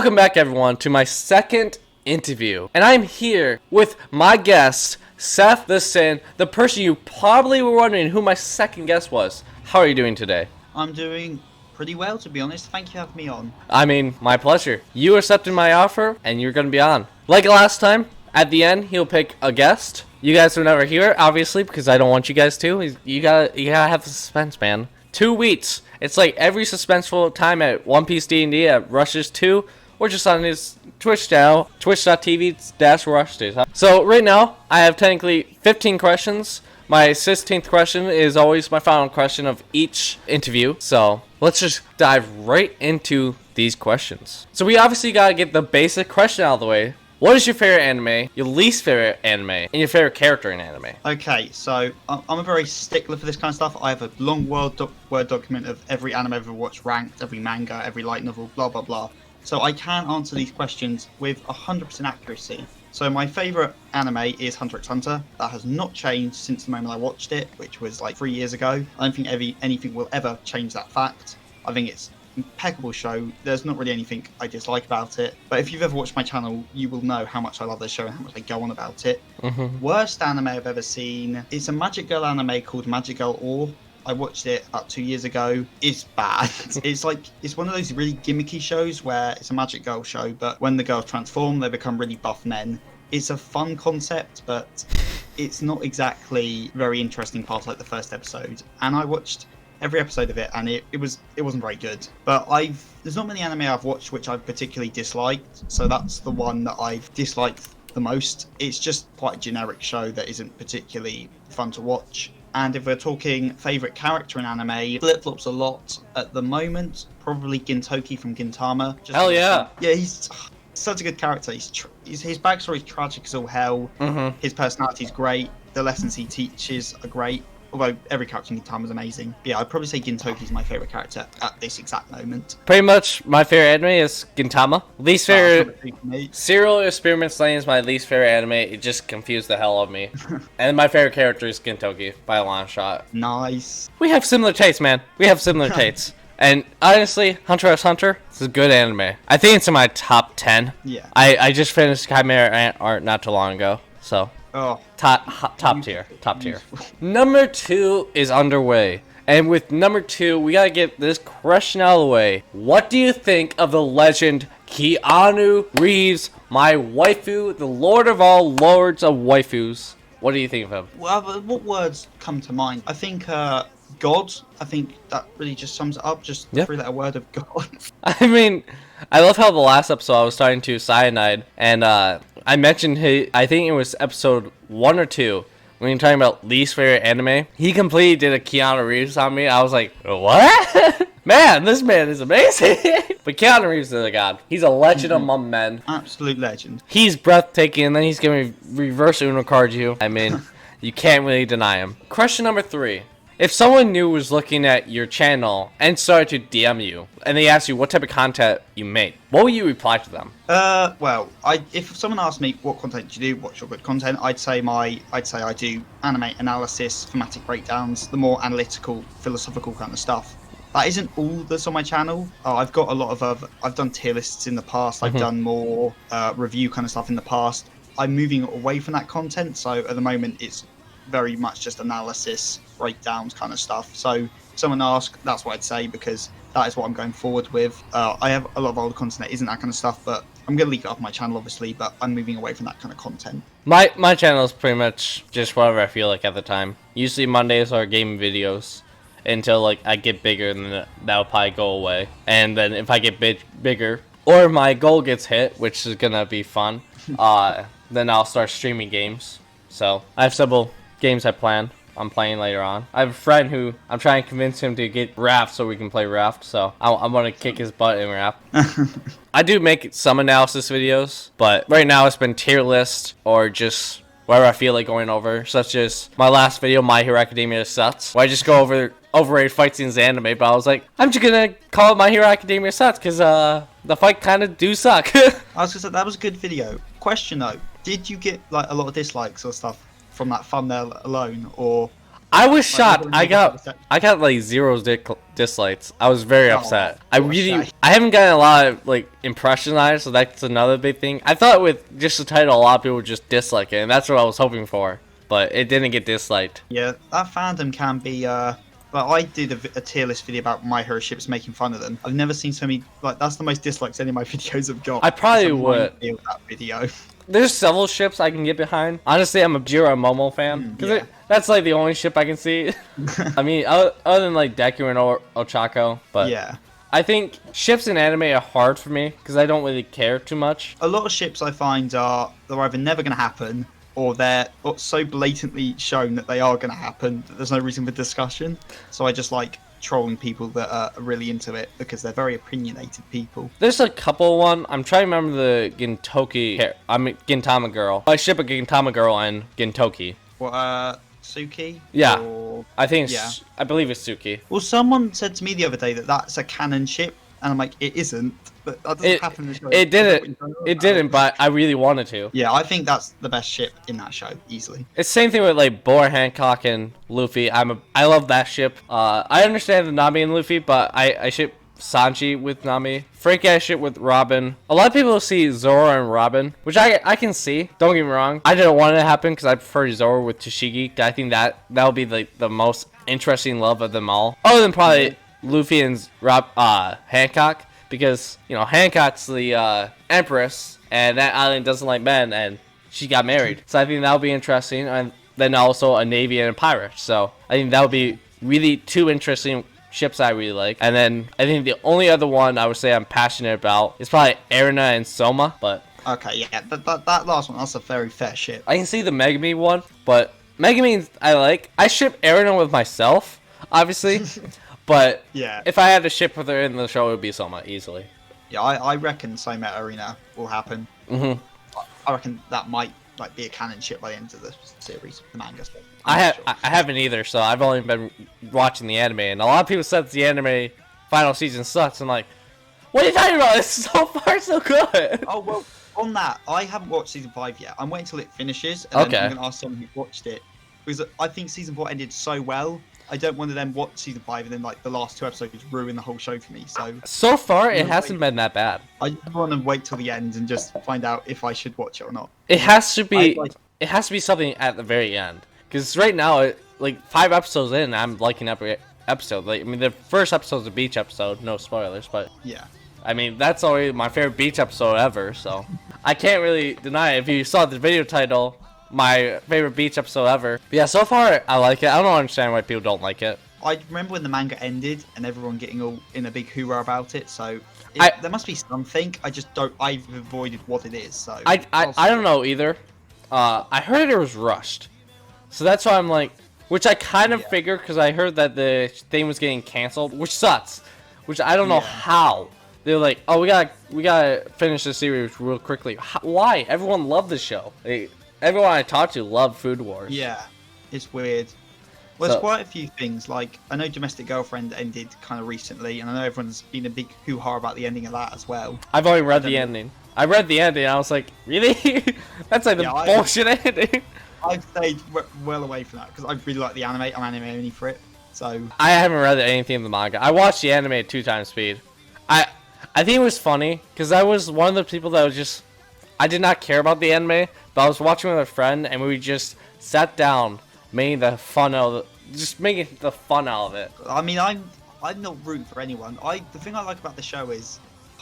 Welcome back, everyone, to my second interview. And I'm here with my guest, SephTheSin, the person you probably were wondering who my second guest was. How are you doing today? I'm doing pretty well, to be honest. Thank you for having me on. I mean, my pleasure. You accepted my offer, and you're going to be on. Like last time, at the end, he'll pick a guest. You guys will never hear it, obviously, because I don't want you guys to. You gotta have the suspense, man. 2 weeks. It's like every suspenseful time at One Piece D&D at Rushes 2, or just on his Twitch channel, twitch.tv/rushes. So right now, I have technically 15 questions. My 16th question is always my final question of each interview. So let's just dive right into these questions. So we obviously gotta get the basic question out of the way. What is your favorite anime, your least favorite anime, and your favorite character in anime? Okay, so I'm a very stickler for this kind of stuff. I have a long word document of every anime I've ever watched, ranked, every manga, every light novel, blah, blah, blah. So I can answer these questions with 100% accuracy. So my favourite anime is Hunter x Hunter. That has not changed since the moment I watched it, which was like 3 years ago. I don't think anything will ever change that fact. I think it's impeccable show. There's not really anything I dislike about it, but if you've ever watched my channel, you will know how much I love this show and how much I go on about it. Worst anime I've ever seen, it's a Magic Girl anime called Magic Girl Ore. I watched it about 2 years ago. It's bad. It's one of those really gimmicky shows where it's a Magic Girl show, but when the girls transform, they become really buff men. It's a fun concept, but it's not exactly very interesting past like the first episode. And I watched every episode of it, and it wasn't very good. But there's not many anime I've watched which I've particularly disliked, so that's the one that I've disliked the most. It's just quite a generic show that isn't particularly fun to watch. And if we're talking favourite character in anime, flip-flops a lot at the moment. Probably Gintoki from Gintama. Hell yeah! Yeah, he's such a good character. His backstory is tragic as all hell. His personality's great. The lessons he teaches are great. Although every character in Gintama is amazing. But yeah, I'd probably say Gintoki's my favourite character at this exact moment. Pretty much my favorite anime is Gintama. Least favorite... Serial Experiment Slaying is my least favorite anime. It just confused the hell out of me. And my favorite character is Gintoki by a long shot. Nice. We have similar tastes, man. We have similar tastes. And honestly, Hunter x Hunter is a good anime. I think it's in my top 10. Yeah. I just finished Chimera Art not too long ago, so... Oh, top tier. Number 2 is underway. And with number 2, we gotta get this question out of the way. What do you think of the legend Keanu Reeves, my waifu, the lord of all lords of waifus? What do you think of him? well, what words come to mind? I think God. I think that really just sums it up. Just the 3-letter word of God. I mean, I love how the last episode I was starting to Cyanide, and I mentioned I think it was episode 1 or 2, when you're talking about least favorite anime. He completely did a Keanu Reeves on me. I was like, what? Man, this man is amazing. But Keanu Reeves is a god. He's a legend among men. Absolute legend. He's breathtaking, and then he's going to reverse Uno card you. I mean, you can't really deny him. Question number 3. If someone new was looking at your channel and started to DM you, and they asked you what type of content you make, what would you reply to them? Well, if someone asked me what content do you do, what's your good content, I'd say I do anime analysis, thematic breakdowns, the more analytical, philosophical kind of stuff. That isn't all that's on my channel. I've got a lot of I've done tier lists in the past. I've done more review kind of stuff in the past. I'm moving away from that content, so at the moment it's very much just analysis, breakdowns kind of stuff. So if someone asks, that's what I'd say, because that is what I'm going forward with. I have a lot of older content that isn't that kind of stuff, but I'm going to leak it off my channel, obviously, but I'm moving away from that kind of content. My channel is pretty much just whatever I feel like at the time. Usually Mondays are gaming videos until like I get bigger, and then that'll probably go away. And then if I get bigger, or my goal gets hit, which is going to be fun, then I'll start streaming games. So I have several games I'm playing later on. I have a friend who I'm trying to convince him to get Raft so we can play Raft, so I'm gonna kick his butt in Raft. I do make some analysis videos, but right now it's been tier list or just wherever I feel like going over, such as my last video, My Hero Academia Sucks, where I just go over overrated fight scenes in anime, but I was like, I'm just gonna call it My Hero Academia Sucks, because the fight kind of do suck. I was gonna say, that was a good video. Question though, did you get like a lot of dislikes or stuff from that thumbnail alone, or I was Like, shocked. I I got like zero dislikes. I was very upset. I what a really, shame. I haven't gotten a lot of like impressions on it, so that's another big thing. I thought with just the title, a lot of people would just dislike it, and that's what I was hoping for. But it didn't get disliked. Yeah, that fandom can be. But I did a tier list video about My Hero ships, making fun of them. I've never seen so many. Like, that's the most dislikes any of my videos have got. I probably It's a would. minefield, that video. There's several ships I can get behind. Honestly, I'm a Jiro and Momo fan because yeah. that's like the only ship I can see. I mean, other than like Deku and Ochako, but Yeah. I think ships in anime are hard for me because I don't really care too much. A lot of ships I find they're either never going to happen, or they're so blatantly shown that they are going to happen that there's no reason for discussion. So I just like trolling people that are really into it because they're very opinionated people. There's a couple one. I'm trying to remember the Gintama girl. I ship a Gintama girl and Gintoki. What, Suki? Yeah. Or... I think Yeah. I believe it's Suki. Well, someone said to me the other day that that's a canon ship, and I'm like, it isn't. But that doesn't happen in the show. It didn't. It didn't, but I really wanted to. Yeah, I think that's the best ship in that show, easily. It's the same thing with like Boar Hancock and Luffy. I love that ship. I understand the Nami and Luffy, but I ship Sanji with Nami. Frankie I ship with Robin. A lot of people see Zoro and Robin, which I can see. Don't get me wrong. I didn't want it to happen because I prefer Zoro with Tashigi. I think that'll be like the most interesting love of them all, other than probably Luffy and Hancock. Because, you know, Hancock's the Empress, and that island doesn't like men, and she got married. So I think that'll be interesting. And then also a Navy and a pirate. So I think that'll be really two interesting ships I really like. And then I think the only other one I would say I'm passionate about is probably Erina and Soma. But Okay, yeah, that last one, that's a very fair ship. I can see the Megami one, but Megami I like. I ship Erina with myself, obviously. But Yeah. if I had to ship with her in the show, it would be Soma, easily. Yeah, I reckon Soma Arena will happen. Mm-hmm. I reckon that might like be a canon ship by the end of the series, the manga stuff. I haven't either, so I've only been watching the anime, and a lot of people said the anime final season sucks. I'm like, what are you talking about? It's so far so good. Oh well, on that, I haven't watched season 5 yet. I'm waiting till it finishes, and then I'm gonna ask someone who watched it because I think season 4 ended so well. I don't want to then watch season 5 and then like the last 2 episodes ruin the whole show for me. So far, it hasn't been that bad. I just want to wait till the end and just find out if I should watch it or not. It has to be. It has to be something at the very end, because right now, like 5 episodes in, I'm liking every episode. Like, I mean, the first episode's a beach episode, no spoilers, but yeah, I mean that's already my favorite beach episode ever. So I can't really deny it. If you saw the video title, my favorite beach episode ever. But yeah, so far I like it. I don't understand why people don't like it. I remember when the manga ended and everyone getting all in a big hoorah about it. So there must be something. I just don't. I've avoided what it is. So I don't know either. I heard it was rushed, so that's why I'm like, which I kind of figured because I heard that the thing was getting canceled, which sucks. Which I don't know how. They're like, oh, we gotta finish the series real quickly. Why? Everyone loved the show. Everyone I talked to loved Food Wars. Yeah, it's weird. Well, there's quite a few things. Like, I know Domestic Girlfriend ended kind of recently, and I know everyone's been a big hoo-ha about the ending of that as well. I've only read the ending. I read the ending, and I was like, really? That's like the bullshit ending. I've stayed well away from that, because I really like the anime. I'm anime only for it, so... I haven't read anything in the manga. I watched the anime at 2 times speed. I think it was funny, because I was one of the people that was just... I did not care about the anime, but I was watching with a friend, and we just sat down, making the fun out of it. Just making the fun out of it. I mean, I'm not rooting for anyone. The thing I like about the show is,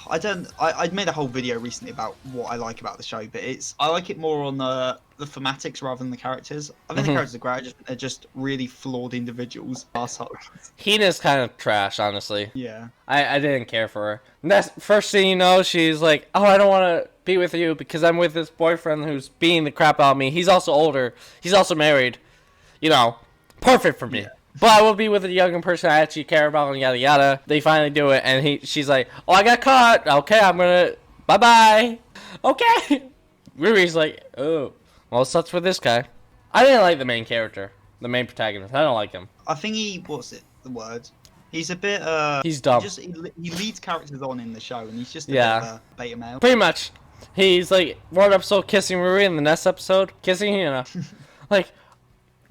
I made a whole video recently about what I like about the show, but I like it more on the thematics rather than the characters. I think the characters are great. They're just really flawed individuals. Assholes. Hina's kind of trash, honestly. Yeah. I didn't care for her. And that's first thing you know, she's like, oh, I don't want to be with you because I'm with this boyfriend who's beating the crap out of me. He's also older. He's also married. You know, perfect for me. Yeah. But I will be with a younger person I actually care about and yada yada. They finally do it, and she's like, oh, I got caught. Okay, I'm gonna, bye-bye. Okay. Riri's like, oh, well, it sucks for this guy. I didn't like the main character, the main protagonist. I don't like him. I think he's a bit, he's dumb. He leads characters on in the show, and he's just a bit of a beta male. Pretty much. He's like, one episode kissing Riri, and the next episode, kissing Hina. Like,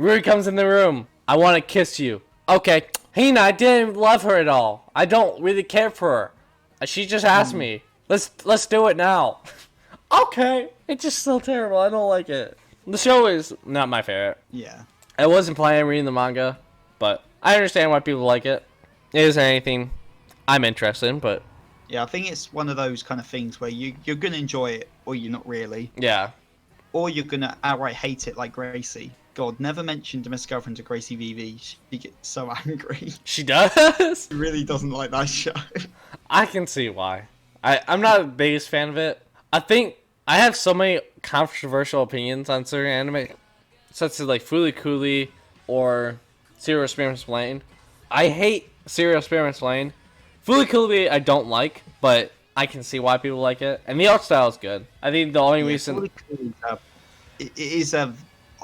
Riri comes in the room. I want to kiss you. Okay, Hina, I didn't love her at all. I don't really care for her. She just asked me. Let's do it now. Okay, it's just so terrible. I don't like it. The show is not my favorite. Yeah. I wasn't planning on reading the manga, but I understand why people like it. It isn't anything I'm interested in, but Yeah, I think it's one of those kind of things where you're gonna enjoy it, or you're not really, yeah. or you're gonna outright hate it, like Gracie. God, never mention Domestic Girlfriend to Gracie VV. She gets so angry. She does? She really doesn't like that show. I can see why. I'm not the biggest fan of it. I think I have so many controversial opinions on certain anime, such as like Fooly Cooly or Serial Experiments Lane. I hate Serial Experiments Lane. Fooly Cooly I don't like, but I can see why people like it. And the art style is good. I think the only reason... It is a...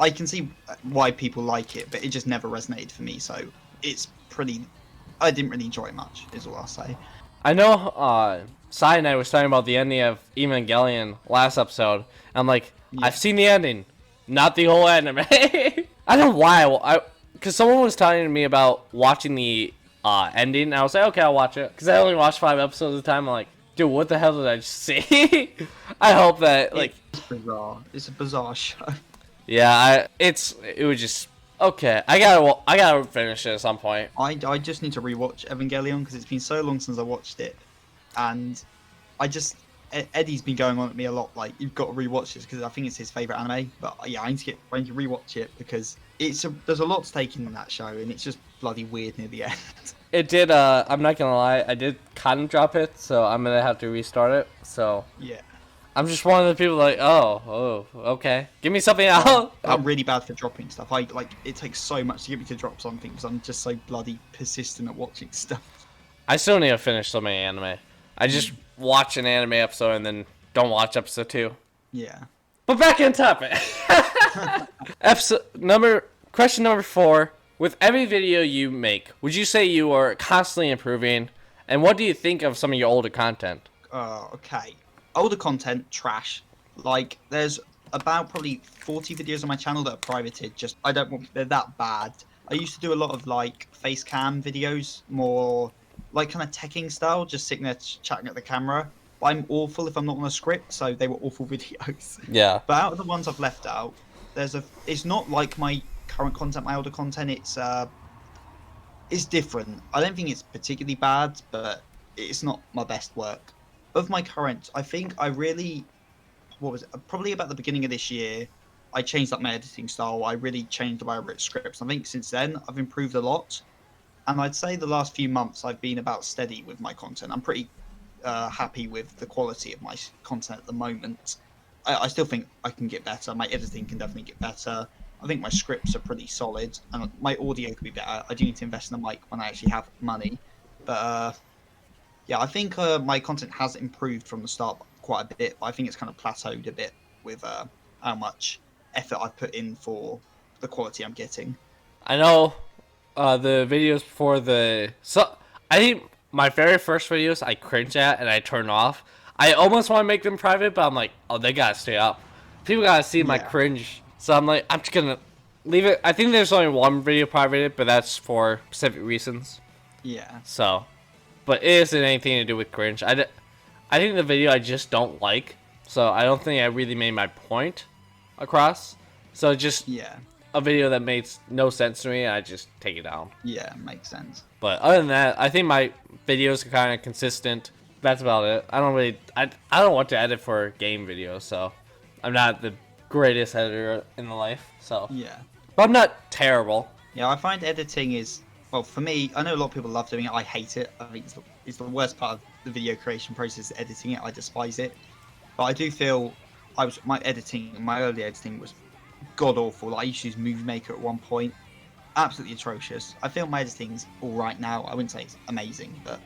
I can see why people like it, but it just never resonated for me, so it's pretty... I didn't really enjoy it much, is all I'll say. I know Sai and I was talking about the ending of Evangelion last episode. I'm like, yeah. I've seen the ending, not the whole anime. I don't know why. Because someone was telling me about watching the ending, and I was like, okay, I'll watch it. Because I only watched 5 episodes at a time. I'm like, dude, what the hell did I just see? I hope that, like... It's bizarre. It's a bizarre show. Yeah, it was just... Okay, I gotta finish it at some point. I just need to rewatch Evangelion because it's been so long since I watched it, and Eddie's been going on at me a lot. Like, you've got to rewatch this because I think it's his favorite anime. But yeah, I need to rewatch it because there's a lot to take in that show, and it's just bloody weird near the end. It did. I'm not gonna lie, I did kind of drop it, so I'm gonna have to restart it. So yeah. I'm just one of the people like, oh, okay. Give me something else. I'm really bad for dropping stuff. It takes so much to get me to drop something because I'm just so bloody persistent at watching stuff. I still need to finish so many anime. I just watch an anime episode and then don't watch episode 2. Yeah. But back on topic. Question number 4. With every video you make, would you say you are constantly improving? And what do you think of some of your older content? Okay. Older content, trash. Like, there's about probably 40 videos on my channel that are privated. They're that bad. I used to do a lot of, like, face cam videos, more, like, kind of teching style, just sitting there chatting at the camera. But I'm awful if I'm not on a script, so they were awful videos. Yeah. But out of the ones I've left out, it's not like my current content, my older content, it's different. I don't think it's particularly bad, but it's not my best work. Of my current, I think probably about the beginning of this year, I changed up my editing style. I really changed the way I wrote scripts. I think since then, I've improved a lot. And I'd say the last few months, I've been about steady with my content. I'm pretty happy with the quality of my content at the moment. I still think I can get better. My editing can definitely get better. I think my scripts are pretty solid. And my audio could be better. I do need to invest in the mic when I actually have money. But... yeah, I think my content has improved from the start quite a bit, but I think it's kind of plateaued a bit with how much effort I've put in for the quality I'm getting. I know the videos before I think my very first videos I cringe at and I turn off. I almost want to make them private, but I'm like, oh, they gotta stay up. People gotta see my cringe. So I'm like, I'm just gonna leave it. I think there's only one video privated, but that's for specific reasons. Yeah. So... but it isn't anything to do with cringe. I think the video I just don't like, so I don't think I really made my point across. So just a video that makes no sense to me, I just take it down. Yeah, makes sense. But other than that, I think my videos are kind of consistent. That's about it. I don't want to edit for game videos, so I'm not the greatest editor in the life. So yeah, but I'm not terrible. Yeah, I find editing is... well, for me, I know a lot of people love doing it. I hate it. I think it's the worst part of the video creation process, editing it. I despise it. But I do feel my early editing was god awful. I used to use Movie Maker at one point. Absolutely atrocious. I feel my editing's all right now. I wouldn't say it's amazing, but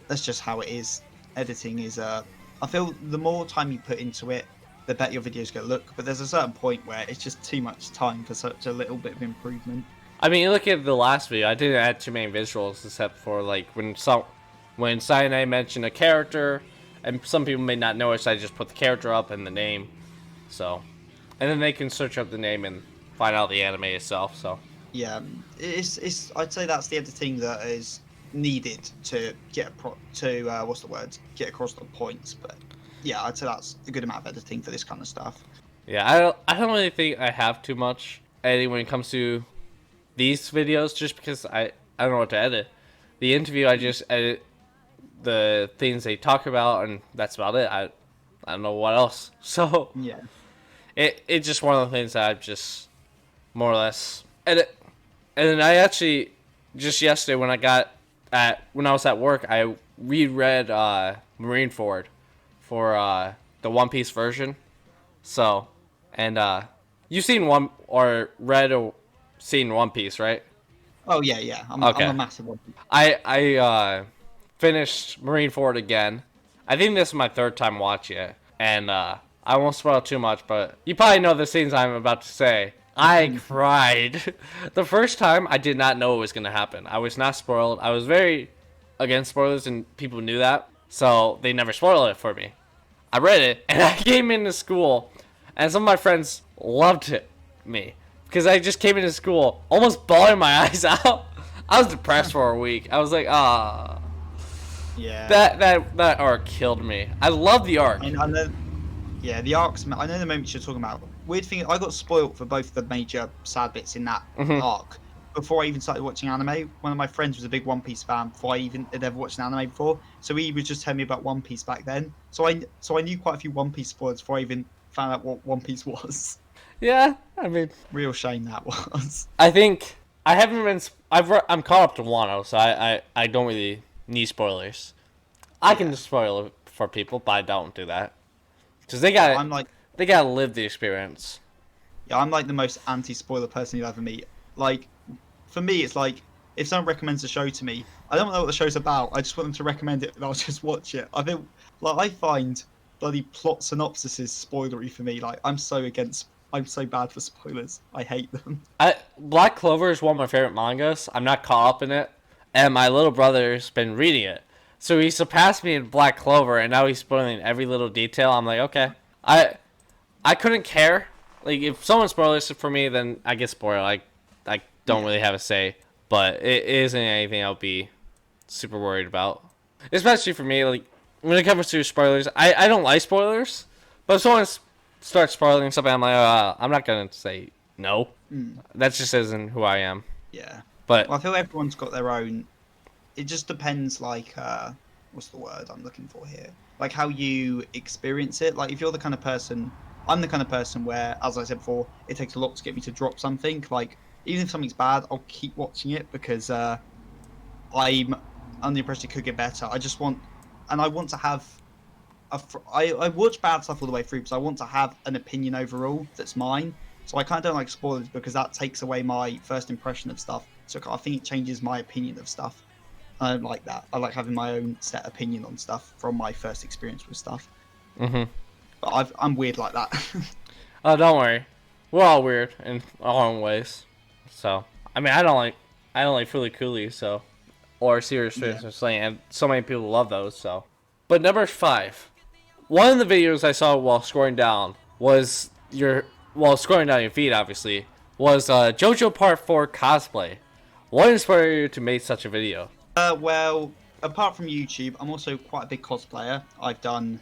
that's just how it is. Editing is I feel the more time you put into it, the better your videos going to look. But there's a certain point where it's just too much time for such a little bit of improvement. I mean, look at the last video. I didn't add too many visuals except for like when Sai and I mentioned a character, and some people may not know it, so I just put the character up and the name. So, and then they can search up the name and find out the anime itself. So, Yeah, it's. I'd say that's the editing that is needed to what's the word? Get across the points. But yeah, I'd say that's a good amount of editing for this kind of stuff. Yeah, I don't really think I have too much editing when it comes to these videos, just because I don't know what to edit. The interview, I just edit the things they talk about, and that's about it. I don't know what else. So Yeah. it's just one of the things that I just more or less edit. And then I actually just yesterday when I was at work, I reread Marineford for the One Piece version. So, and you've seen one or read or seen One Piece, right? Oh yeah, yeah. I'm Okay. a massive one. I finished Marineford again. I think this is my third time watching it, and I won't spoil too much, but you probably know the scenes I'm about to say. I cried. The first time, I did not know it was going to happen. I was not spoiled. I was very against spoilers, and people knew that, so they never spoiled it for me. I read it, and I came into school, and some of my friends loved me because I just came into school almost bawling my eyes out. I was depressed for a week. I was like, ah, Yeah. that arc killed me. I love the arc. I know. Yeah, the arcs. I know the moments you're talking about. Weird thing, I got spoilt for both the major sad bits in that Mhm. arc before I even started watching anime. One of my friends was a big One Piece fan before I even had ever watched an anime before, so he was just telling me about One Piece back then. So I knew quite a few One Piece spoilers before I even found out what One Piece was. Yeah, I mean, Real shame that was. I think I haven't been. I'm caught up to Wano, so I don't really need spoilers. I can Yeah. just spoil it for people, but I don't do that because Yeah, I'm like they gotta live the experience. yeah, I'm like the most anti-spoiler person you'll ever meet. Like, for me, it's like if someone recommends a show to me, I don't know what the show's about. I just want them to recommend it, and I'll just watch it. I think, like, I find bloody plot synopsises spoilery for me. Like, I'm so bad for spoilers. I hate them. Black Clover is one of my favorite mangas. I'm not caught up in it, and my little brother's been reading it, so he surpassed me in Black Clover, and now he's spoiling every little detail. I'm like, okay, I couldn't care. Like if someone spoils it for me, then I get spoiled. I don't Yeah, really have a say, but it isn't anything I'll be super worried about. Especially for me, like when it comes to spoilers, I don't like spoilers, but if someone starts spoiling something, I'm like, I'm not gonna say no. That just isn't who I am. yeah. But Well, I feel everyone's got their own. It just depends, like, what's the word I'm looking for here? Like how you experience it. Like if you're the kind of person, I'm the kind of person where, as I said before, it takes a lot to get me to drop something. Like even if something's bad, I'll keep watching it because I'm under the impression it could get better. I just want, and I want to have I watch bad stuff all the way through because I want to have an opinion overall that's mine. So I kind of don't like spoilers because that takes away my first impression of stuff. So I think it changes my opinion of stuff. I don't like that. I like having my own set opinion on stuff from my first experience with stuff. mm-hmm. But I'm weird like that. Oh, don't worry, we're all weird in our own ways. So I mean, I don't like Fooly Cooly, so or Serious Yeah. Business Slaying, and so many people love those. So, but number 5. One of the videos I saw while scrolling down was scrolling down your feed, obviously, was JoJo Part 4 cosplay. What inspired you to make such a video? Well, apart from YouTube, I'm also quite a big cosplayer. I've done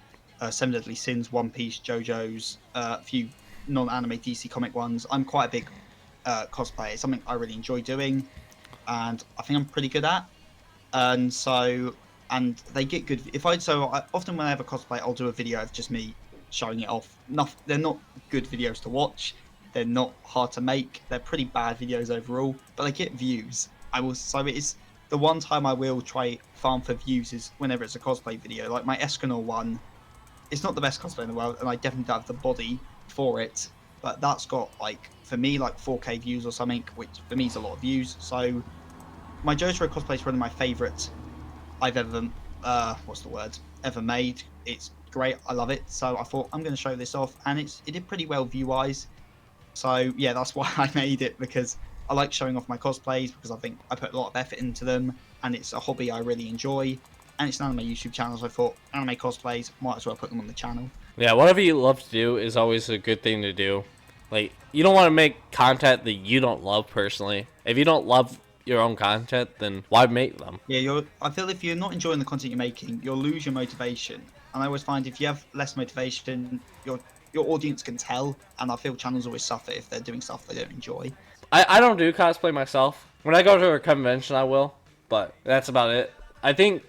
Seven Deadly Sins, One Piece, JoJo's, a few non-anime DC comic ones. I'm quite a big cosplayer. It's something I really enjoy doing, and I think I'm pretty good at. And so, and they get good. Often when I have a cosplay, I'll do a video of just me showing it off. They're not good videos to watch. They're not hard to make. They're pretty bad videos overall, but they get views. So it's the one time I will try farm for views is whenever it's a cosplay video. Like my Escanor one, it's not the best cosplay in the world, and I definitely don't have the body for it. But that's got like for me like 4K views or something, which for me is a lot of views. So my Jotaro cosplay is one of my favourites I've ever ever made. It's great. I love it. So I thought I'm going to show this off, and it did pretty well view wise. So yeah, that's why I made it, because I like showing off my cosplays because I think I put a lot of effort into them, and it's a hobby I really enjoy. And it's an anime YouTube channel, so I thought anime cosplays, might as well put them on the channel. Yeah, whatever you love to do is always a good thing to do. Like, you don't want to make content that you don't love personally. If you don't love your own content, then why make them? Yeah, I feel if you're not enjoying the content you're making, you'll lose your motivation. And I always find if you have less motivation, your audience can tell. And I feel channels always suffer if they're doing stuff they don't enjoy. I don't do cosplay myself. When I go to a convention, I will, but that's about it. I think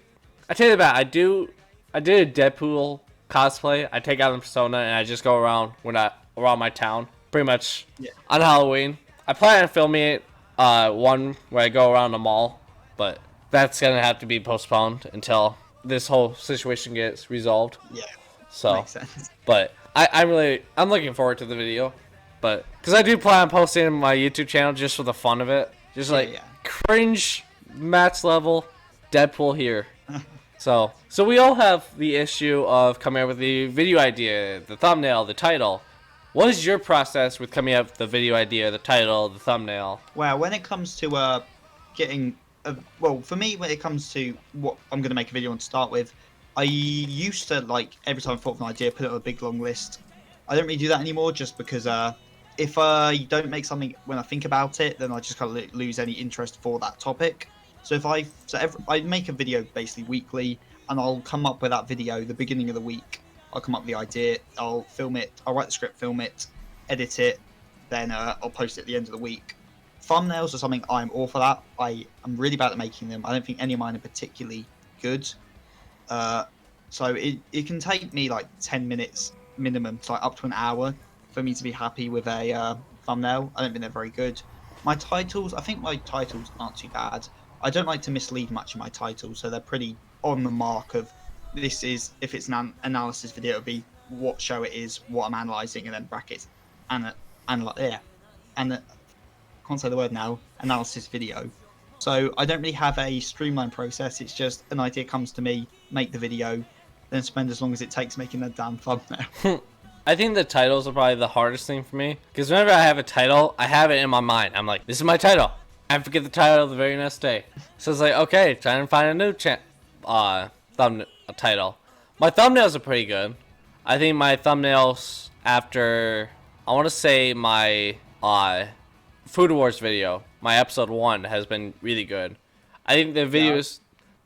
I tell you about I did a Deadpool cosplay. I take out a persona and I just go around around my town, pretty much on Halloween. I plan on filming it one where I go around the mall, but that's gonna have to be postponed until this whole situation gets resolved. Yeah, so makes sense. But I'm looking forward to the video, but because I do plan on posting on my YouTube channel just for the fun of it, just cringe max level Deadpool here. So we all have the issue of coming up with the video idea, the thumbnail, the title. What is your process with coming up with the video idea, the title, the thumbnail? Well, when it comes to getting, for me, when it comes to what I'm going to make a video on to start with, I used to, like, every time I thought of an idea, put it on a big long list. I don't really do that anymore just because if I don't make something when I think about it, then I just kind of lose any interest for that topic. So I make a video basically weekly, and I'll come up with that video the beginning of the week. I'll come up with the idea, I'll film it, I'll write the script, film it, edit it, then I'll post it at the end of the week. Thumbnails are something I'm awful at. I'm really bad at making them. I don't think any of mine are particularly good. So it can take me like 10 minutes minimum, so like up to an hour, for me to be happy with a thumbnail. I don't think they're very good. I think my titles aren't too bad. I don't like to mislead much in my titles, so they're pretty on the mark of this is, if it's an analysis video, it'll be what show it is, what I'm analysing, and then brackets, can't say the word now, analysis video. So I don't really have a streamlined process, it's just an idea comes to me, make the video, then spend as long as it takes making that damn thumbnail. I think the titles are probably the hardest thing for me, because whenever I have a title, I have it in my mind. I'm like, this is my title. I forget the title the very next day. So it's like, okay, trying to find a new title. My thumbnails are pretty good. I think my thumbnails after, I want to say my Food Wars video, my episode 1 has been really good. I think the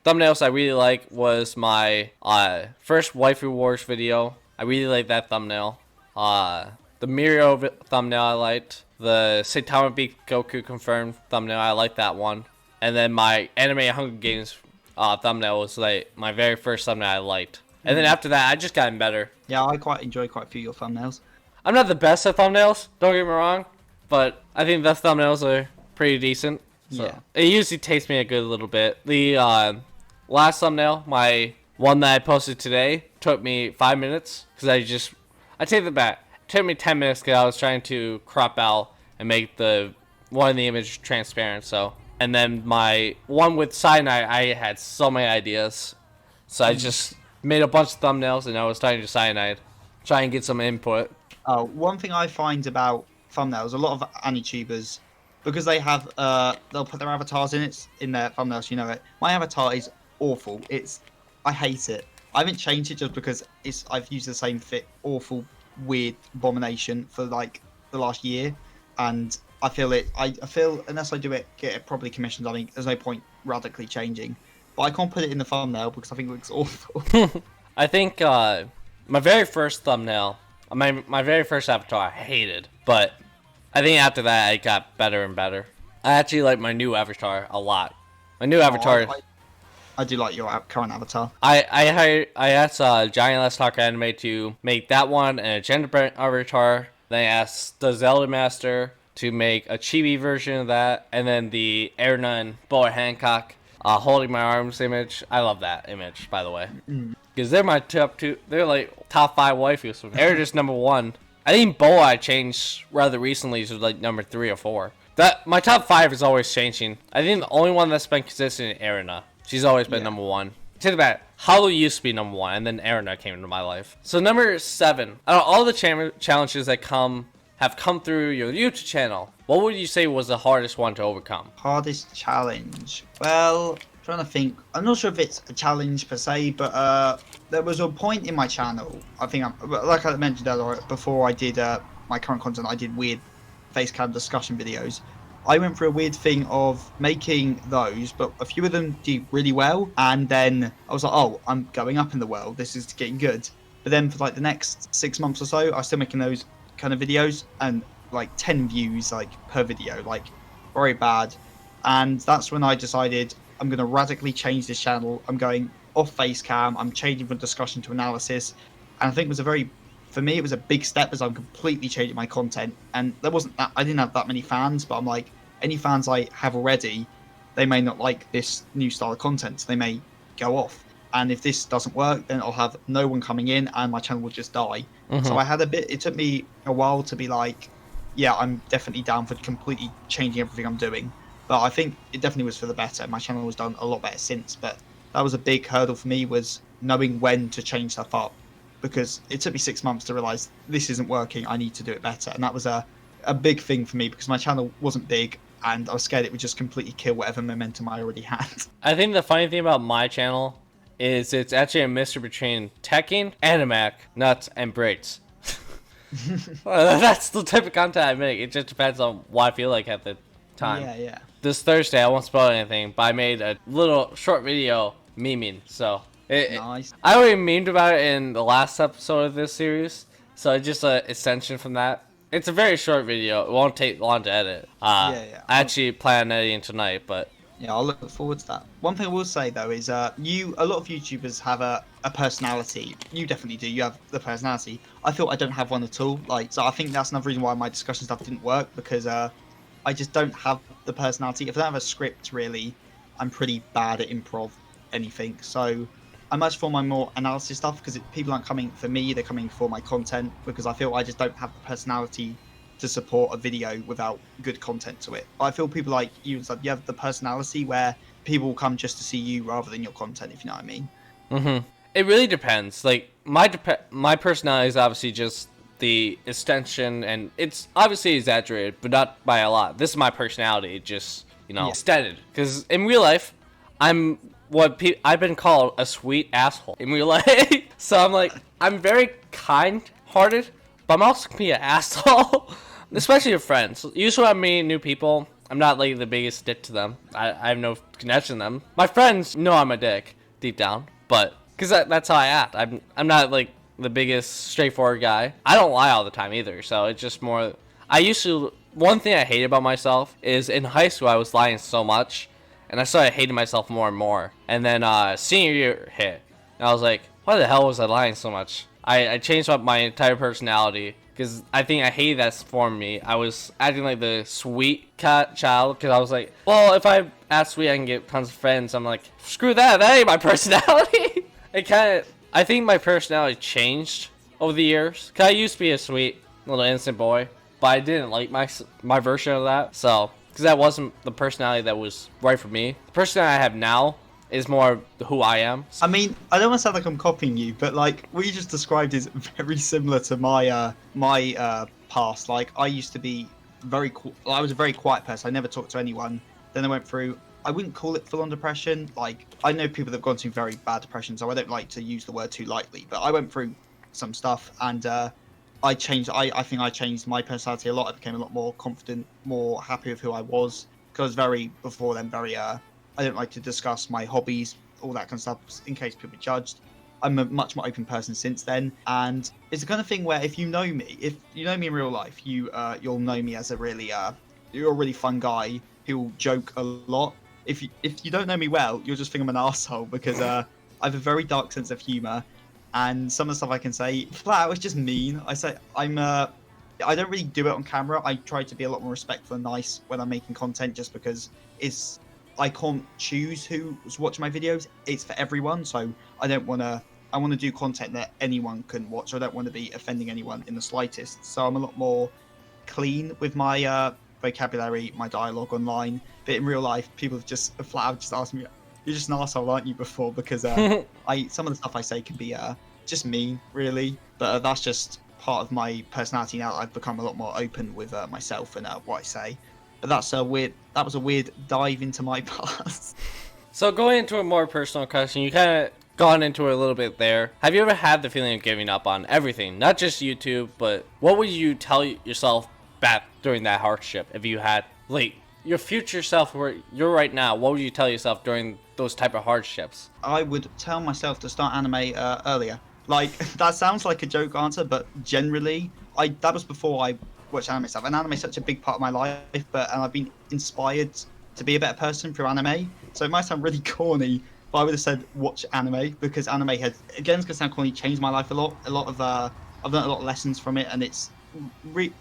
thumbnails I really like was my first Waifu Wars video. I really like that thumbnail. The Mirio thumbnail I liked. The Saitama beat Goku confirmed thumbnail, I like that one. And then my Anime Hunger Games thumbnail was like my very first thumbnail I liked. And then after that, I just gotten better. Yeah, I quite enjoy quite a few of your thumbnails. I'm not the best at thumbnails, don't get me wrong, but I think the thumbnails are pretty decent. So Yeah. It usually takes me a good little bit. The last thumbnail, my one that I posted today, took me 5 minutes because I take it back. It took me 10 minutes because I was trying to crop out and make one of the image transparent. So, and then my one with cyanide, I had so many ideas, so I just made a bunch of thumbnails and I was trying to cyanide, try and get some input. One thing I find about thumbnails, a lot of AniTubers, because they have they'll put their avatars in their thumbnails, you know it. My avatar is awful. I hate it. I haven't changed it just because I've used the same awful, weird abomination for like the last year, and I feel unless I get it properly commissioned, I think there's no point radically changing. But I can't put it in the thumbnail because I think it looks awful. I think my very first thumbnail, my very first avatar, I hated, but I think after that I got better and better. I actually like my new avatar a lot. My new avatar. I do like your current avatar. I asked Giant Let's Talk Anime to make that one and a gender avatar. Then I asked the Zelda Master to make a chibi version of that, and then the Erna and Boa Hancock holding my arms image. I love that image, by the way, because they're my top 2. They're like top 5 waifus. They're just number 1. I think Boa I changed rather recently to like number 3 or 4. My top 5 is always changing. I think the only one that's been consistent is Erna. She's always been number 1. Take it back. Hollow used to be number 1, and then Erna came into my life. So number 7. Out of all the challenges that have come through your YouTube channel, what would you say was the hardest one to overcome? Hardest challenge? Well, I'm trying to think. I'm not sure if it's a challenge per se, but there was a point in my channel. I think, like I mentioned earlier, before I did my current content, I did weird face cam discussion videos. I went through a weird thing of making those, but a few of them do really well. And then I was like, oh, I'm going up in the world. This is getting good. But then for like the next 6 months or so, I was still making those kind of videos and like 10 views like per video, like very bad. And that's when I decided I'm going to radically change this channel. I'm going off face cam. I'm changing from discussion to analysis. And I think it was for me, it was a big step as I'm completely changing my content. And there wasn't that, I didn't have that many fans, but I'm like, any fans I have already, they may not like this new style of content. So they may go off. And if this doesn't work, then I'll have no one coming in and my channel will just die. So I had it took me a while to be like, yeah, I'm definitely down for completely changing everything I'm doing. But I think it definitely was for the better. My channel has done a lot better since. But that was a big hurdle for me, was knowing when to change stuff up. Because it took me 6 months to realize this isn't working. I need to do it better. And that was a big thing for me because my channel wasn't big. And I was scared it would just completely kill whatever momentum I already had. I think the funny thing about my channel is it's actually a mixture between teching, animac, nuts, and breaks. That's the type of content I make. It just depends on what I feel like at the time. Yeah. This Thursday, I won't spoil anything, but I made a little short video memeing. So Nice. I already memed about it in the last episode of this series. So it's just an extension from that. It's a very short video. It won't take long to edit. Yeah. I actually plan on editing tonight, but Yeah, I'll look forward to that. One thing I will say though is a lot of YouTubers have a personality. You definitely do. You have the personality. I feel I don't have one at all. So I think that's another reason why my discussion stuff didn't work, because I just don't have the personality. If I don't have a script, really, I'm pretty bad at improv anything. So I much for my more analysis stuff, because people aren't coming for me, they're coming for my content, because I feel I just don't have the personality to support a video without good content to it. I feel people like you, it's like you have the personality where people will come just to see you rather than your content, if you know what I mean. It really depends. Like my personality is obviously just the extension, and it's obviously exaggerated, but not by a lot. This is my personality, just extended. Because in real life, I'm I've been called a sweet asshole in real life. So I'm very kind-hearted, but I'm also gonna be an asshole, especially with friends. Usually when I'm meeting new people, I'm not like the biggest dick to them. I have no connection to them. My friends know I'm a dick deep down, but because that's how I act. I'm not like the biggest straightforward guy. I don't lie all the time either, so it's just more. One thing I hate about myself is in high school I was lying so much, and I started hating myself more and more. And then senior year hit, and I was like, why the hell was I lying so much? I changed up my entire personality because I think I hated that formed me. I was acting like the sweet child because I was like, well, if I act sweet, I can get tons of friends. I'm like, screw that. That ain't my personality. I think my personality changed over the years. Cause I used to be a sweet little innocent boy, but I didn't like my version of that. So, because that wasn't the personality that was right for me. The personality I have now is more who I am. I mean, I don't want to sound like I'm copying you, but like what you just described is very similar to my past. Like I used to be I was a very quiet person. I never talked to anyone. Then I went through, I wouldn't call it full-on depression. Like I know people that have gone through very bad depression, so I don't like to use the word too lightly. But I went through some stuff, and I changed. I think I changed my personality a lot. I became a lot more confident, more happy with who I was. Because before then, very I don't like to discuss my hobbies, all that kind of stuff, in case people are judged. I'm a much more open person since then, and it's the kind of thing where if you know me in real life, you'll know me as you're a really fun guy who'll joke a lot. If you don't know me well, you'll just think I'm an arsehole because I have a very dark sense of humor, and some of the stuff I can say flat out is just mean. I don't really do it on camera. I try to be a lot more respectful and nice when I'm making content, just because I can't choose who's watching my videos. It's for everyone, so I want to do content that anyone can watch. I don't want to be offending anyone in the slightest. So I'm a lot more clean with my vocabulary, my dialogue online. But in real life, people have just flat out just asked me, "You're just an arsehole, aren't you?" Before, because some of the stuff I say can be just mean, really. But that's just part of my personality now. I've become a lot more open with myself and what I say. But that was a weird dive into my past. So going into a more personal question, you kind of gone into it a little bit there. Have you ever had the feeling of giving up on everything? Not just YouTube, but what would you tell yourself back during that hardship if you had, your future self, where you're right now, what would you tell yourself during those type of hardships? I would tell myself to start anime earlier. Like that sounds like a joke answer, but generally, that was before I watched anime stuff. And anime is such a big part of my life, and I've been inspired to be a better person through anime. So it might sound really corny, but I would have said watch anime, because anime has, again, it's gonna sound corny, changed my life a lot. I've learned a lot of lessons from it, and it's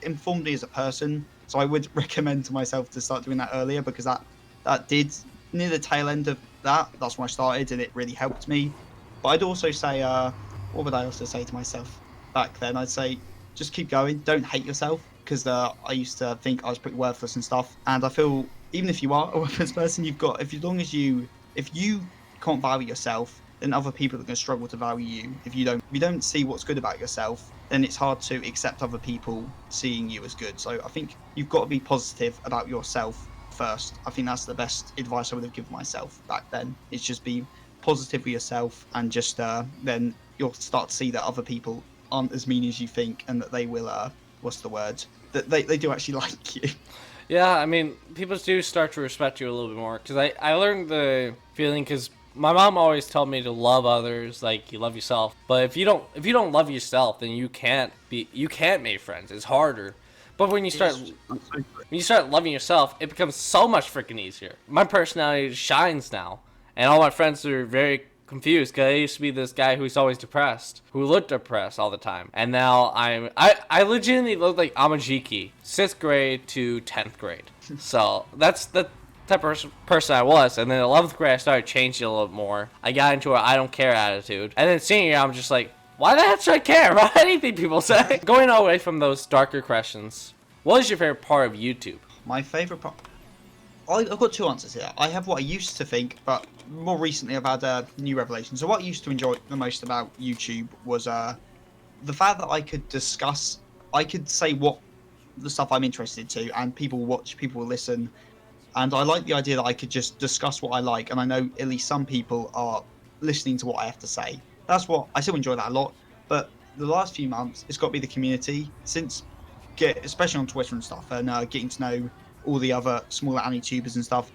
informed me as a person. So I would recommend to myself to start doing that earlier, because that did, near the tail end of that's when I started, and it really helped me. But I'd also say, what would I also say to myself back then? I'd say just keep going, don't hate yourself, because I used to think I was pretty worthless and stuff. And I feel even if you are a worthless person, if you can't value yourself, then other people are going to struggle to value you. If you don't see what's good about yourself, then it's hard to accept other people seeing you as good. So I think you've got to be positive about yourself first. I think that's the best advice I would have given myself back then. It's just be positive with yourself, and just then you'll start to see that other people aren't as mean as you think, and that they will what's the word, that they do actually like you. Yeah, I mean, people do start to respect you a little bit more, because I learned the feeling, because my mom always told me to love others like you love yourself. But if you don't love yourself, then you can't make friends. It's harder. But when you start loving yourself, it becomes so much freaking easier. My personality shines now, and all my friends are very confused, because I used to be this guy who's always depressed, who looked depressed all the time, and now I legitimately look like Amajiki, 6th grade to 10th grade. So that's the type of person I was. And then 11th grade I started changing a little bit more. I got into an I don't care attitude, and then senior year I'm just like, why the heck should I care about anything people say? Going away from those darker questions, what is your favorite part of YouTube? My favorite part, I've got two answers here. I have what I used to think, but more recently I've had a new revelation. So what I used to enjoy the most about YouTube was the fact that I could say what the stuff I'm interested to, and people will watch, people will listen. And I like the idea that I could just discuss what I like, and I know at least some people are listening to what I have to say. That's what I still enjoy that a lot. But the last few months, it's got to be the community, especially on Twitter and stuff, and getting to know all the other smaller anime-tubers and stuff.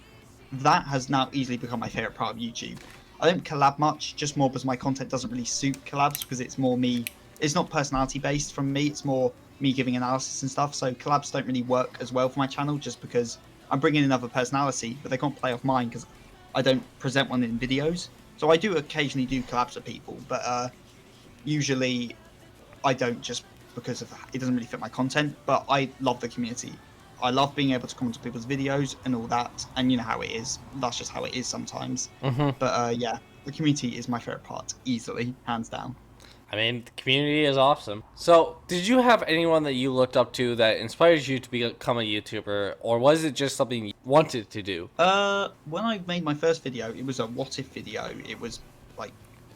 That has now easily become my favorite part of YouTube. I don't collab much, just more because my content doesn't really suit collabs, because it's more me. It's not personality based from me. It's more me giving analysis and stuff. So collabs don't really work as well for my channel, just because I'm bringing in another personality, but they can't play off mine because I don't present one in videos. So I do occasionally do collabs with people, but usually I don't, just because it doesn't really fit my content. But I love the community. I love being able to comment on people's videos and all that, and you know how it is. That's just how it is sometimes. But yeah, the community is my favorite part, easily, hands down. I mean, the community is awesome. So, did you have anyone that you looked up to that inspires you to become a YouTuber, or was it just something you wanted to do? When I made my first video, it was a what if video. It was like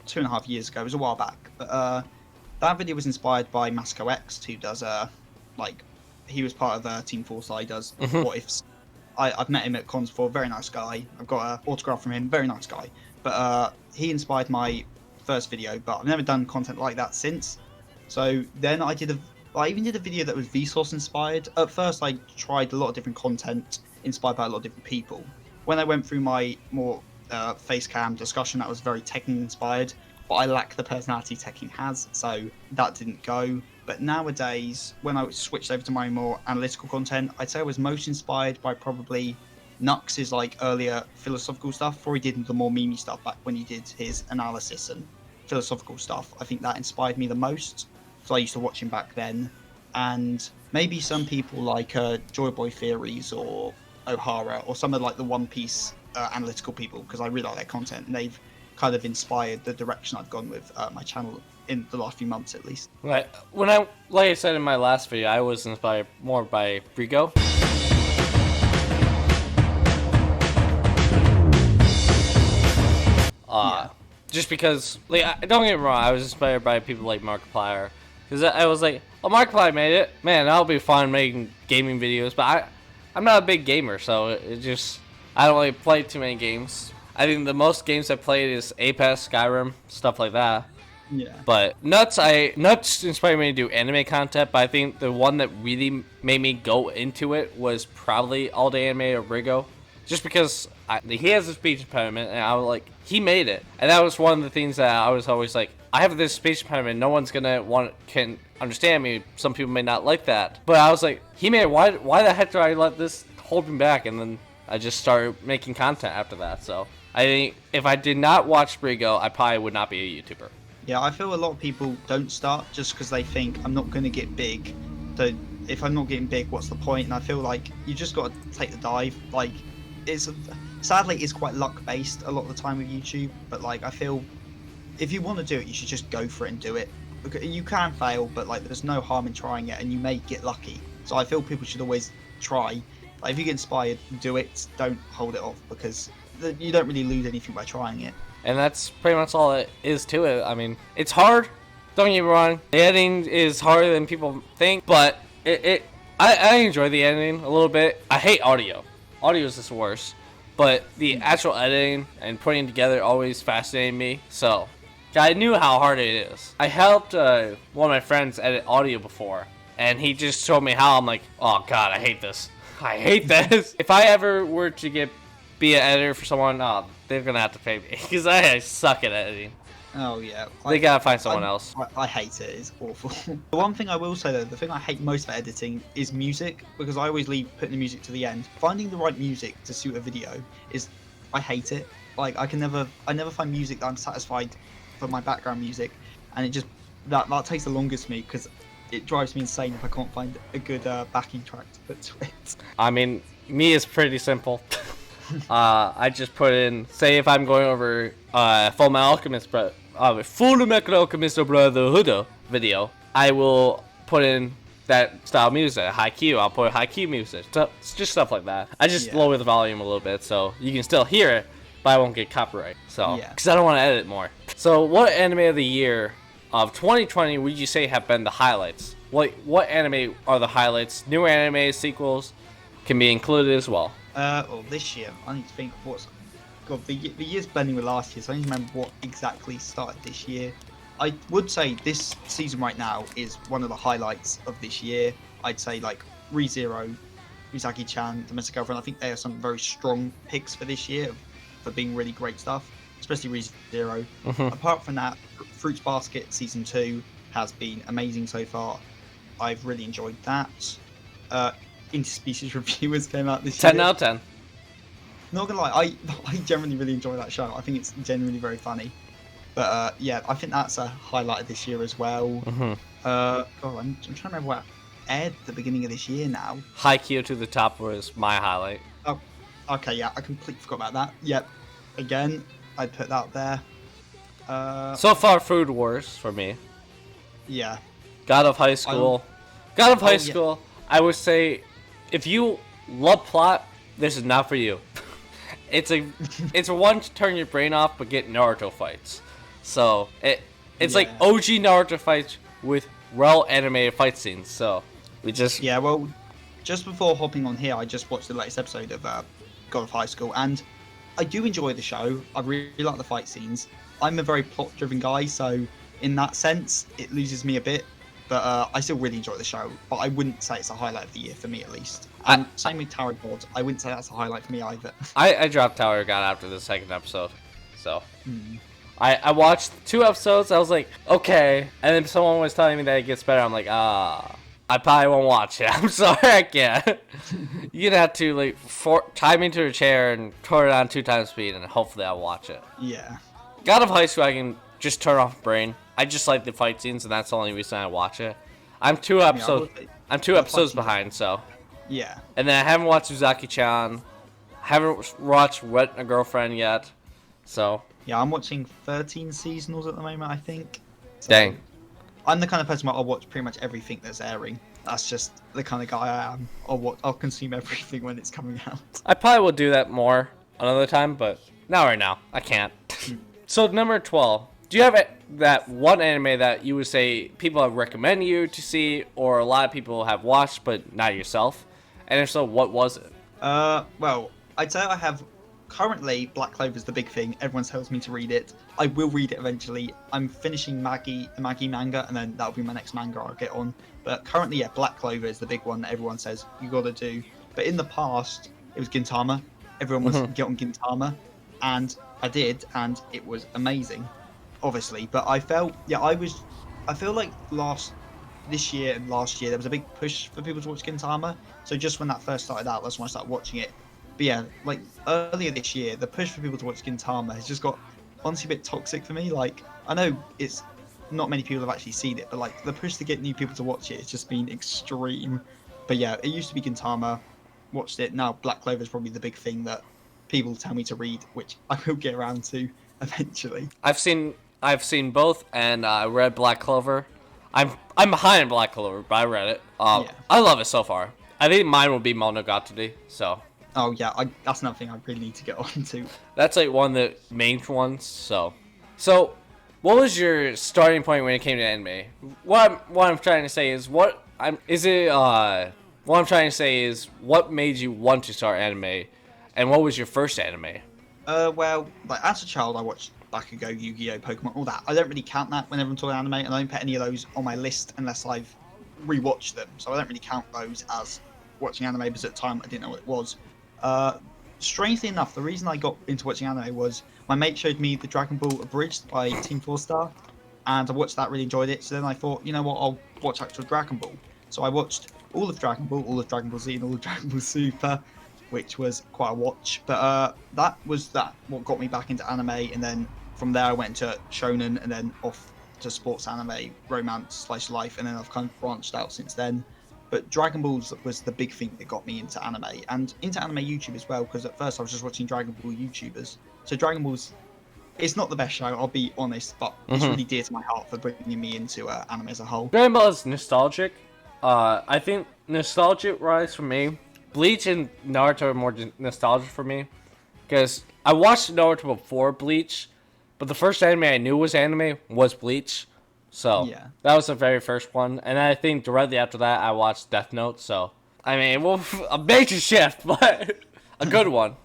2.5 years ago. It was a while back. But that video was inspired by Masco X, who does he was part of Team Foresight. He does what ifs. I've met him at cons before. Very nice guy. I've got an autograph from him. Very nice guy. But he inspired my first video, but I've never done content like that since. So then I even did a video that was Vsauce inspired. At first I tried a lot of different content inspired by a lot of different people. When I went through my more face cam discussion, that was very Tekken inspired, but I lack the personality Tekken has, so that didn't go. But nowadays, when I switched over to my more analytical content, I'd say I was most inspired by probably Nux's earlier philosophical stuff, before he did the more memey stuff back when he did his analysis and philosophical stuff. I think that inspired me the most, so I used to watch him back then. And maybe some people like Joyboy Theories or O'Hara, or some of the One Piece analytical people, because I really like their content, and they've kind of inspired the direction I've gone with my channel in the last few months at least. Right. Like I said in my last video, I was inspired more by Brigo. Just because, don't get me wrong, I was inspired by people like Markiplier, because I was like, oh, Markiplier made it, man, that'll be fun making gaming videos. But I'm not a big gamer, so I don't really play too many games. I think the most games I played is Apex, Skyrim, stuff like that. Yeah. But Nuts inspired me to do anime content, but I think the one that really made me go into it was probably All Day Anime or Rigo. Just because he has a speech impediment, and I was like, he made it. And that was one of the things that I was always like, I have this speech impediment, no one's can understand me. Some people may not like that. But I was like, he made it, why the heck did I let this hold me back? And then I just started making content after that. So I think if I did not watch Rigo, I probably would not be a YouTuber. Yeah, I feel a lot of people don't start just because they think I'm not going to get big. So if I'm not getting big, what's the point? And I feel like you just got to take the dive. Like, sadly it's quite luck based a lot of the time with YouTube. But like, I feel if you want to do it, you should just go for it and do it. You can fail, but like, there's no harm in trying it, and you may get lucky. So I feel people should always try. Like, if you get inspired, do it. Don't hold it off, because you don't really lose anything by trying it. And that's pretty much all it is to it. I mean, it's hard. Don't get me wrong. The editing is harder than people think, but I enjoy the editing a little bit. I hate audio. Audio is just worse. But the actual editing and putting together always fascinated me. So I knew how hard it is. I helped one of my friends edit audio before, and he just showed me how. I'm like, oh god, I hate this. I hate this. If I ever were to be an editor for someone, they're gonna have to pay me because I suck at editing. Oh yeah, they gotta find someone else. I hate it. It's awful. The one thing I will say though, the thing I hate most about editing is music, because I always leave putting the music to the end. Finding the right music to suit a video I hate it. Like, I never find music that I'm satisfied for my background music, and it just that takes the longest for me, because it drives me insane if I can't find a good backing track to put to it. I mean, me is pretty simple. I just put in, say if I'm going over Full Metal Alchemist Brotherhood video, I will put in that style music, high Q. I'll put high Q music. So it's just stuff like that. I just lower the volume a little bit so you can still hear it, but I won't get copyright. So, because I don't want to edit more. So, what anime of the year of 2020 would you say have been the highlights? What anime are the highlights? Newer anime, sequels can be included as well. Well, this year, I need to think of what's... God, the year's blending with last year, so I need to remember what exactly started this year. I would say this season right now is one of the highlights of this year. I'd say, like, ReZero, Uzaki-chan, Domestic Girlfriend, I think they are some very strong picks for this year for being really great stuff, especially ReZero. Apart from that, Fruits Basket Season 2 has been amazing so far. I've really enjoyed that. Interspecies Reviewers came out this year. 10 out of 10. Not gonna lie, I generally really enjoy that show. I think it's genuinely very funny. But yeah, I think that's a highlight of this year as well. God, I'm trying to remember what aired at the beginning of this year now. Haikyuu to the Top was my highlight. Oh, okay, yeah, I completely forgot about that. Yep, again, I'd put that there. So far, Food Wars for me. Yeah. God of High School. School, I would say, if you love plot, this is not for you. It's a one to turn your brain off, but get Naruto fights. So it's like OG Naruto fights with well animated fight scenes. So we just well, just before hopping on here, I just watched the latest episode of God of High School, and I do enjoy the show. I really like the fight scenes. I'm a very plot-driven guy, so in that sense, it loses me a bit. But I still really enjoy the show. But I wouldn't say it's a highlight of the year for me, at least. And same with Tower God. I wouldn't say that's a highlight for me either. I dropped Tower God after the second episode. So I watched 2 episodes. I was like, okay. And then someone was telling me that it gets better. I'm like, I probably won't watch it. I'm sorry, I can't. You're gonna have to like tie me to a chair and turn it on 2 times speed, and hopefully I'll watch it. Yeah. God of High School, I can just turn off brain. I just like the fight scenes, and that's the only reason I watch it. I'm 2 episodes. I'm 2 episodes behind, so. Yeah. And then I haven't watched Uzaki-chan. Haven't watched Rent a Girlfriend yet, so. Yeah, I'm watching 13 seasonals at the moment, I think. So dang. I'm the kind of person where I'll watch pretty much everything that's airing. That's just the kind of guy I am. I'll consume everything when it's coming out. I probably will do that more another time, but not right now. I can't. So number 12. Do you have that one anime that you would say people have recommended you to see, or a lot of people have watched but not yourself? And if so, what was it? Well, I'd say I have currently Black Clover is the big thing. Everyone tells me to read it. I will read it eventually. I'm finishing the Maggie manga, and then that'll be my next manga I'll get on. But currently, yeah, Black Clover is the big one that everyone says you got to do. But in the past, it was Gintama. Everyone was get on Gintama, and I did, and it was amazing, obviously. But I felt, yeah, I feel like this year and last year there was a big push for people to watch Gintama. So just when that first started out, that's when I started watching it. But yeah, like earlier this year, the push for people to watch Gintama has just got honestly a bit toxic for me. Like, I know it's not many people have actually seen it, but like the push to get new people to watch it has just been extreme. But yeah, it used to be Gintama, watched it. Now Black Clover is probably the big thing that people tell me to read, which I will get around to eventually. I've seen both, and I read Black Clover. I'm behind Black Clover, but I read it. Yeah. I love it so far. I think mine will be Monogatari. So. Oh yeah, that's another thing I really need to get on to. That's like one of the main ones. So, what was your starting point when it came to anime? What I'm trying to say is what I'm trying to say is what made you want to start anime, and what was your first anime? Well, like as a child, I watched Bakugo, Yu-Gi-Oh, Pokemon, all that. I don't really count that whenever I'm talking anime, and I don't put any of those on my list unless I've rewatched them. So I don't really count those as watching anime because at the time I didn't know what it was. Strangely enough, the reason I got into watching anime was my mate showed me the Dragon Ball Abridged by Team 4 Star, and I watched that, really enjoyed it. So then I thought, you know what, I'll watch actual Dragon Ball. So I watched all of Dragon Ball, all of Dragon Ball Z, and all of Dragon Ball Super, which was quite a watch. But that was what got me back into anime, and then from there I went to shonen, and then off to sports anime, romance, / life, and then I've kind of branched out since then. But Dragon Balls was the big thing that got me into anime, and into anime YouTube as well, because at first I was just watching Dragon Ball YouTubers. So Dragon Balls, it's not the best show, I'll be honest, but it's really dear to my heart for bringing me into anime as a whole. Dragon Ball is nostalgic. I think nostalgic rise for me. Bleach and Naruto are more nostalgic for me, because I watched Naruto before Bleach, but the first anime I knew was anime was Bleach. So, yeah. That was the very first one. And I think directly after that, I watched Death Note. So, I mean, well, a major shift, but a good one.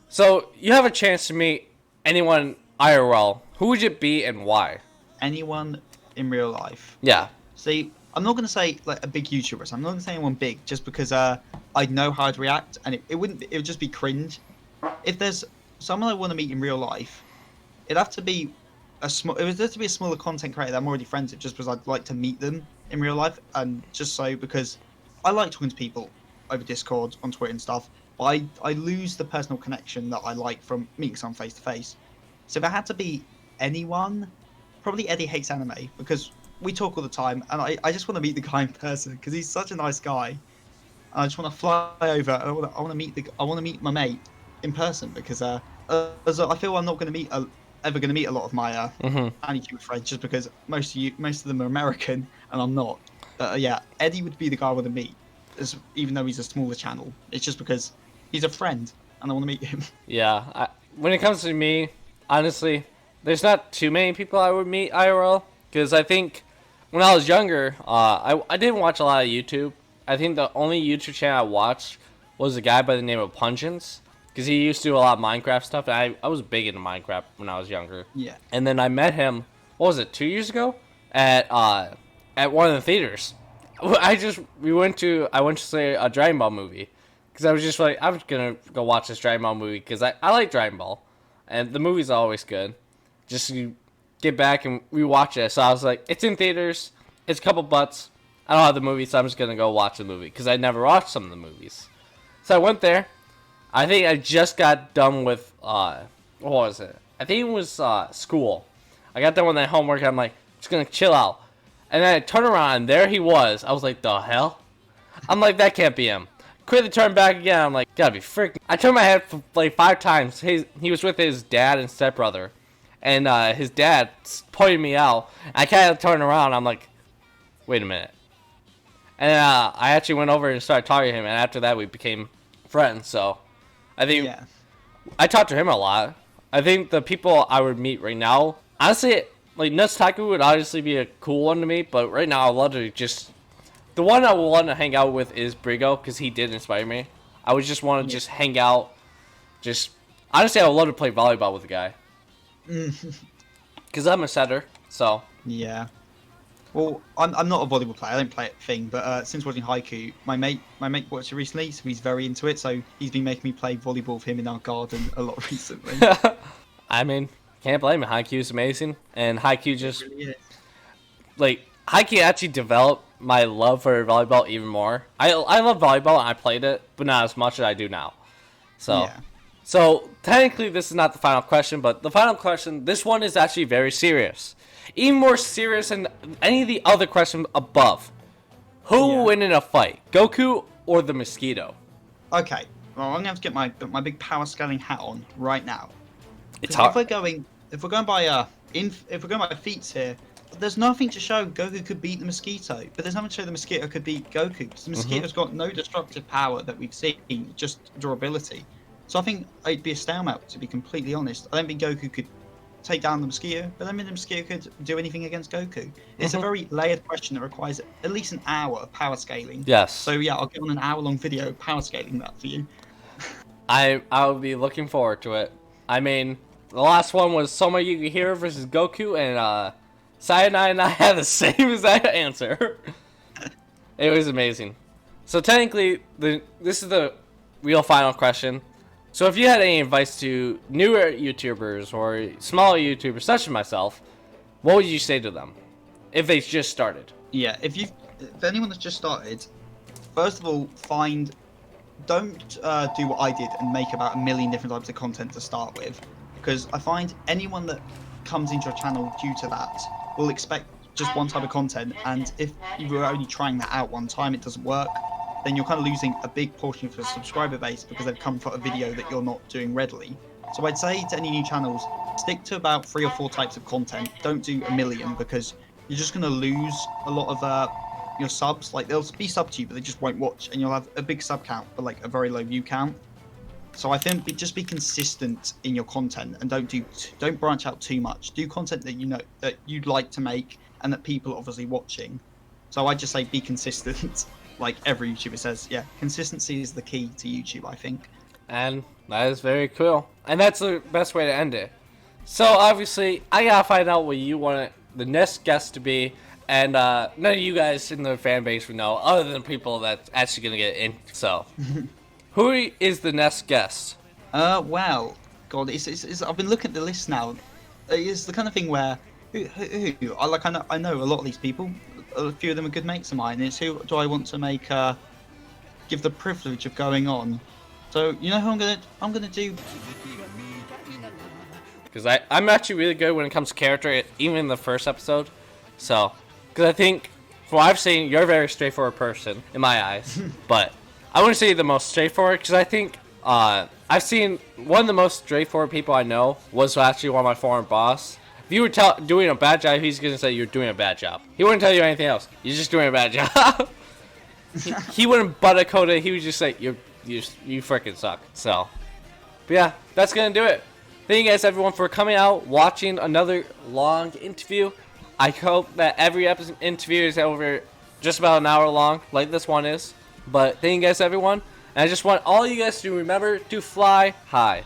So, you have a chance to meet anyone IRL. Who would it be and why? Anyone in real life? Yeah. See, I'm not going to say like a big YouTuber. So I'm not going to say anyone big just because I'd know how I'd react. And it would just be cringe. If there's someone I want to meet in real life, it'd have to be it would have to be a smaller content creator that I'm already friends with, just because I'd like to meet them in real life, and just so because I like talking to people over Discord, on Twitter and stuff, but I lose the personal connection that I like from meeting someone face to face. So if it had to be anyone, probably Eddie Hates Anime, because we talk all the time, and I just want to meet the guy in person because he's such a nice guy. And I just want to fly over. And I want to meet my mate in person because as I feel I'm not going to ever going to meet a lot of my anime friends just because most of them are American and I'm not. Yeah, Eddie would be the guy I want to meet, even though he's a smaller channel. It's just because he's a friend and I want to meet him. Yeah, when it comes to me, honestly, there's not too many people I would meet IRL, because I think when I was younger, I didn't watch a lot of YouTube. I think the only YouTube channel I watched was a guy by the name of Pungence, because he used to do a lot of Minecraft stuff, and I was big into Minecraft when I was younger. Yeah. And then I met him, what was it, 2 years ago? At one of the theaters. I went to see a Dragon Ball movie. Because I was just like, I'm going to go watch this Dragon Ball movie, because I like Dragon Ball. And the movie's always good. Just to get back and rewatch it. So I was like, it's in theaters, it's a couple bucks. I don't have the movie, so I'm just going to go watch the movie. Because I never watched some of the movies. So I went there. I think I just got done with, what was it? I think it was school. I got done with that homework, and I'm like, just gonna chill out. And then I turned around, and there he was. I was like, the hell? I'm like, that can't be him. Quickly turned back again, I'm like, gotta be freaking. I turned my head for like 5 times. He was with his dad and stepbrother. And his dad pointed me out. I kind of turned around, I'm like, wait a minute. And I actually went over and started talking to him, and after that we became friends, so. I think I talked to him a lot. I think the people I would meet right now, honestly, like Nuts Taku would obviously be a cool one to meet, but right now I would love to just, the one I would want to hang out with is Brigo, because he did inspire me. I would just want to just hang out, just, Honestly, I would love to play volleyball with a guy. Because I'm a setter, so. Yeah. Well, I'm not a volleyball player. I don't play it thing. But since watching Haiku, my mate watched it recently, so he's very into it. So he's been making me play volleyball with him in our garden a lot recently. I mean, can't blame it. Haiku is amazing, and Haiku just Really like Haiku actually developed my love for volleyball even more. I love volleyball and I played it, but not as much as I do now. So. Yeah. So, technically, this is not the final question, but the final question, this one is actually very serious. Even more serious than any of the other questions above. Who will win in a fight, Goku or the mosquito? Okay. Well, I'm gonna have to get my big power scaling hat on right now. It's hard. If we're going by feats here, there's nothing to show Goku could beat the mosquito, but there's nothing to show the mosquito could beat Goku, because the mosquito's got no destructive power that we've seen, just durability. So I think it'd be a stalemate, to be completely honest. I don't think Goku could take down the mosquito, but I don't think the mosquito could do anything against Goku. It's a very layered question that requires at least an hour of power scaling. Yes. So yeah, I'll get on an hour-long video power scaling that for you. I'll be looking forward to it. I mean, the last one was Soma Yukihiro versus Goku, and Sayonara and I had the same exact answer. It was amazing. So technically, this is the real final question. So if you had any advice to newer YouTubers or smaller YouTubers such as myself, what would you say to them if they just started? Yeah, if anyone that's just started, first of all, don't do what I did and make about 1 million different types of content to start with, because I find anyone that comes into your channel due to that will expect just one type of content, and if you were only trying that out one time, it doesn't work. Then you're kind of losing a big portion of your subscriber base because they've come for a video that you're not doing readily. So I'd say to any new channels, stick to about 3 or 4 types of content. Don't do 1 million, because you're just going to lose a lot of your subs. Like, they'll be sub to you, but they just won't watch, and you'll have a big sub count but like a very low view count. So I think just be consistent in your content, and don't branch out too much. Do content that you know that you'd like to make and that people are obviously watching. So I just say be consistent. Like every YouTuber says, yeah, consistency is the key to YouTube, I think. And that is very cool. And that's the best way to end it. So obviously, I gotta find out what you want the next guest to be. And none of you guys in the fan base would know, other than people that's actually gonna get in. So, who is the next guest? Well, God, I've been looking at the list now. It's the kind of thing where I know a lot of these people. A few of them are good mates of mine. It's who do I want to make give the privilege of going on. So you know who I'm gonna do. Because I'm actually really good when it comes to character, even in the first episode. So, because I think, from what I've seen, you're a very straightforward person in my eyes. But I wouldn't say the most straightforward, because I think I've seen one of the most straightforward people I know was actually one of my former boss. If you were doing a bad job, he's going to say you're doing a bad job. He wouldn't tell you anything else. You're just doing a bad job. he wouldn't butt a coda. He would just say, you freaking suck. So, but yeah, that's going to do it. Thank you guys, everyone, for coming out, watching another long interview. I hope that every interview is over just about an hour long, like this one is. But thank you guys, everyone. And I just want all you guys to remember to fly high.